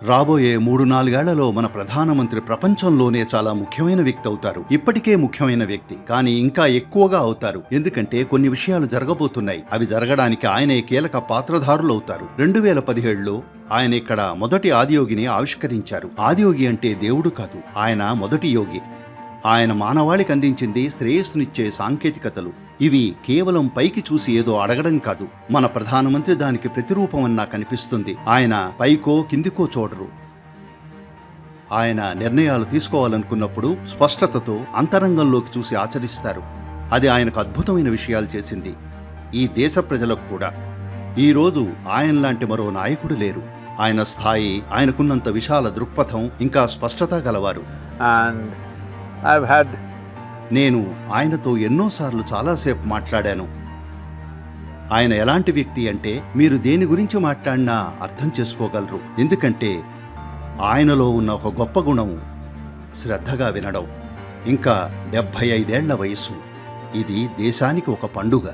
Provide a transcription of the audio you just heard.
రాబోయే 3-4 ఏళ్లలో మన ప్రధానమంత్రి ప్రపంచంలోనే చాలా ముఖ్యమైన వ్యక్తి అవుతారు. ఇప్పటికే ముఖ్యమైన వ్యక్తి, కానీ ఇంకా ఎక్కువగా అవుతారు. ఎందుకంటే కొన్ని విషయాలు జరగబోతున్నాయి. అవి జరగడానికి ఆయనే కీలక పాత్రధారులవుతారు. 2017లో ఆయన ఇక్కడ మొదటి ఆదియోగిని ఆవిష్కరించారు. ఆదియోగి అంటే దేవుడు కాదు, ఆయన మొదటి యోగి. ఆయన మానవాళికి అందించింది శ్రేయస్సునిచ్చే సాంకేతికతలు. ఇవి కేవలం పైకి చూసి ఏదో అడగడం కాదు. మన ప్రధానమంత్రి దానికి ప్రతిరూపమని నాకు అనిపిస్తుంది. ఆయన పైకో కిందికో చూడరు. ఆయన నిర్ణయాలు తీసుకోవాలనుకున్నప్పుడు స్పష్టతతో అంతరంగంలోకి చూసి ఆచరిస్తారు. అది ఆయనకు అద్భుతమైన విషయాలు చేసింది. ఈ దేశ ప్రజలకు కూడా. ఈరోజు ఆయనలాంటి మరో నాయకుడు లేరు. ఆయన స్థాయి, ఆయనకున్నంత విశాల దృక్పథం, ఇంకా స్పష్టత గలవారు. నేను ఆయనతో ఎన్నోసార్లు చాలాసేపు మాట్లాడాను. ఆయన ఎలాంటి వ్యక్తి అంటే మీరు దేని గురించి మాట్లాడినా అర్థం చేసుకోగలరు. ఎందుకంటే ఆయనలో ఉన్న ఒక గొప్ప గుణం శ్రద్ధగా వినడం. ఇంకా 75 ఏళ్ల వయస్సు. ఇది దేశానికి ఒక పండుగ.